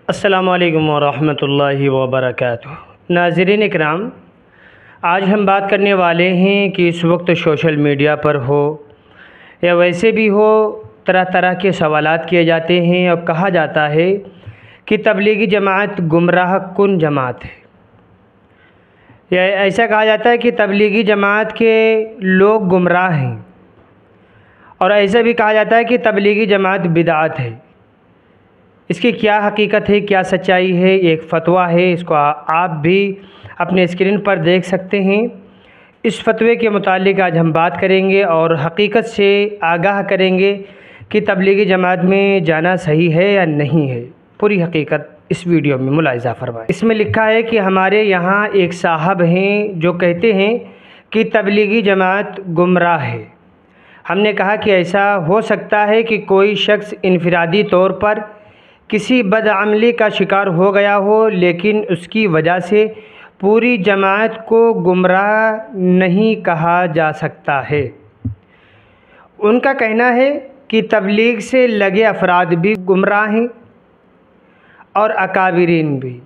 السلام علیکم ورحمۃ اللہ وبرکاتہ۔ ناظرین اکرام، آج ہم بات کرنے والے ہیں کہ اس وقت سوشل میڈیا پر ہو یا ویسے بھی ہو، طرح طرح کے سوالات کیے جاتے ہیں اور کہا جاتا ہے کہ تبلیغی جماعت گمراہ کن جماعت ہے، یا ایسا کہا جاتا ہے کہ تبلیغی جماعت کے لوگ گمراہ ہیں، اور ایسا بھی کہا جاتا ہے کہ تبلیغی جماعت بدعت ہے۔ اس کی کیا حقیقت ہے، کیا سچائی ہے؟ ایک فتویٰ ہے، اس کو آپ بھی اپنے اسکرین پر دیکھ سکتے ہیں۔ اس فتوے کے متعلق آج ہم بات کریں گے اور حقیقت سے آگاہ کریں گے کہ تبلیغی جماعت میں جانا صحیح ہے یا نہیں ہے۔ پوری حقیقت اس ویڈیو میں ملاحظہ فرمائیں۔ اس میں لکھا ہے کہ ہمارے یہاں ایک صاحب ہیں جو کہتے ہیں کہ تبلیغی جماعت گمراہ ہے۔ ہم نے کہا کہ ایسا ہو سکتا ہے کہ کوئی شخص انفرادی طور پر کسی بدعملی کا شکار ہو گیا ہو، لیکن اس کی وجہ سے پوری جماعت کو گمراہ نہیں کہا جا سکتا ہے۔ ان کا کہنا ہے کہ تبلیغ سے لگے افراد بھی گمراہ ہیں اور اکابرین بھی۔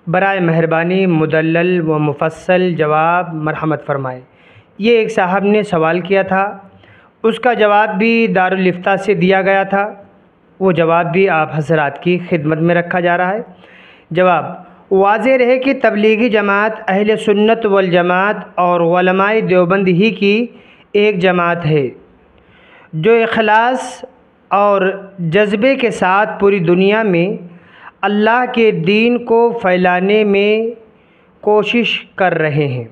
برائے مہربانی مدلل و مفصل جواب مرحمت فرمائے۔ یہ ایک صاحب نے سوال کیا تھا، اس کا جواب بھی دارالفتاء سے دیا گیا تھا، وہ جواب بھی آپ حضرات کی خدمت میں رکھا جا رہا ہے۔ جواب: واضح رہے کہ تبلیغی جماعت اہل سنت والجماعت اور علماء دیوبند ہی کی ایک جماعت ہے جو اخلاص اور جذبے کے ساتھ پوری دنیا میں اللہ کے دین کو پھیلانے میں کوشش کر رہے ہیں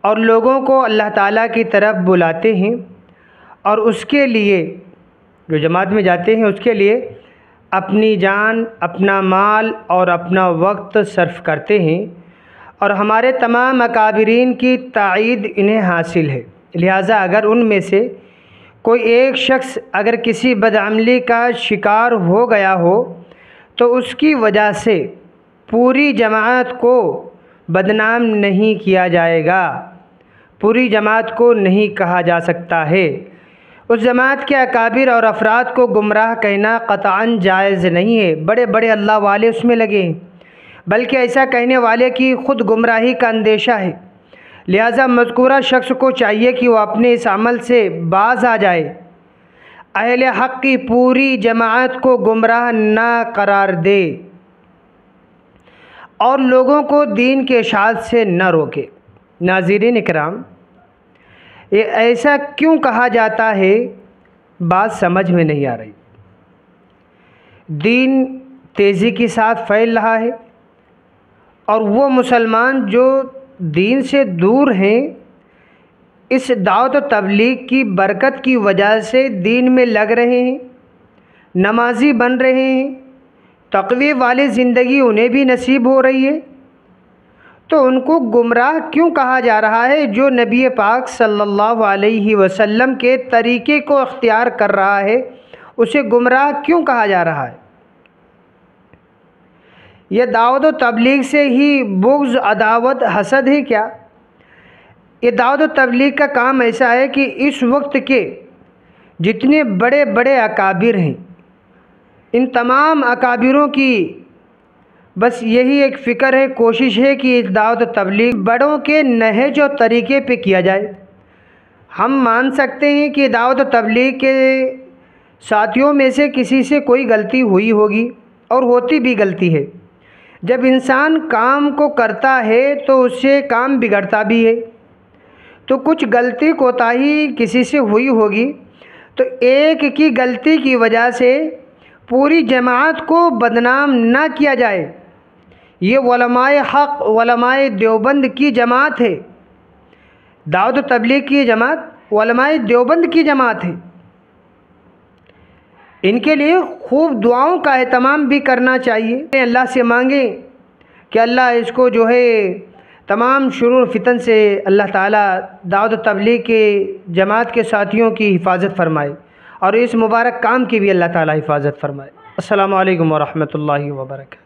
اور لوگوں کو اللہ تعالیٰ کی طرف بلاتے ہیں، اور اس کے لیے جو جماعت میں جاتے ہیں اس کے لیے اپنی جان، اپنا مال اور اپنا وقت صرف کرتے ہیں، اور ہمارے تمام اکابرین کی تائید انہیں حاصل ہے۔ لہٰذا اگر ان میں سے کوئی ایک شخص اگر کسی بدعملی کا شکار ہو گیا ہو تو اس کی وجہ سے پوری جماعت کو بدنام نہیں کیا جائے گا، پوری جماعت کو نہیں کہا جا سکتا ہے۔ اس جماعت کے اکابر اور افراد کو گمراہ کہنا قطعاً جائز نہیں ہے۔ بڑے بڑے اللہ والے اس میں لگے ہیں، بلکہ ایسا کہنے والے کی خود گمراہی کا اندیشہ ہے۔ لہٰذا مذکورہ شخص کو چاہیے کہ وہ اپنے اس عمل سے باز آ جائے، اہل حق کی پوری جماعت کو گمراہ نہ قرار دے اور لوگوں کو دین کے اشاعت سے نہ روکے۔ ناظرین اکرام، یہ ایسا کیوں کہا جاتا ہے؟ بات سمجھ میں نہیں آ رہی۔ دین تیزی کے ساتھ پھیل رہا ہے، اور وہ مسلمان جو دین سے دور ہیں اس دعوت و تبلیغ کی برکت کی وجہ سے دین میں لگ رہے ہیں، نمازی بن رہے ہیں، تقوی والی زندگی انہیں بھی نصیب ہو رہی ہے، تو ان کو گمراہ کیوں کہا جا رہا ہے؟ جو نبی پاک صلی اللہ علیہ وسلم کے طریقے کو اختیار کر رہا ہے اسے گمراہ کیوں کہا جا رہا ہے؟ یہ دعوت و تبلیغ سے ہی بغض، عداوت، حسد ہے کیا؟ یہ دعوت و تبلیغ کا کام ایسا ہے کہ اس وقت کے جتنے بڑے بڑے اکابر ہیں ان تمام اکابروں کی بس یہی ایک فکر ہے، کوشش ہے کہ اس دعوت و تبلیغ بڑوں کے نہج و طریقے پہ کیا جائے۔ ہم مان سکتے ہیں کہ دعوت و تبلیغ کے ساتھیوں میں سے کسی سے کوئی غلطی ہوئی ہوگی، اور ہوتی بھی غلطی ہے۔ جب انسان کام کو کرتا ہے تو اس سے کام بگڑتا بھی ہے، تو کچھ غلطی کوتاہی کسی سے ہوئی ہوگی، تو ایک کی غلطی کی وجہ سے پوری جماعت کو بدنام نہ کیا جائے۔ یہ علماء حق، علماء دیوبند کی جماعت ہے، دعوت و تبلیغ کی جماعت علماء دیوبند کی جماعت ہے۔ ان کے لیے خوب دعاؤں کا اہتمام بھی کرنا چاہیے۔ اللہ سے مانگیں کہ اللہ اس کو جو ہے تمام شرور فتن سے اللہ تعالیٰ دعوت و تبلیغ کے جماعت کے ساتھیوں کی حفاظت فرمائے، اور اس مبارک کام کی بھی اللہ تعالیٰ حفاظت فرمائے۔ السلام علیکم ورحمۃ اللہ وبرکاتہ۔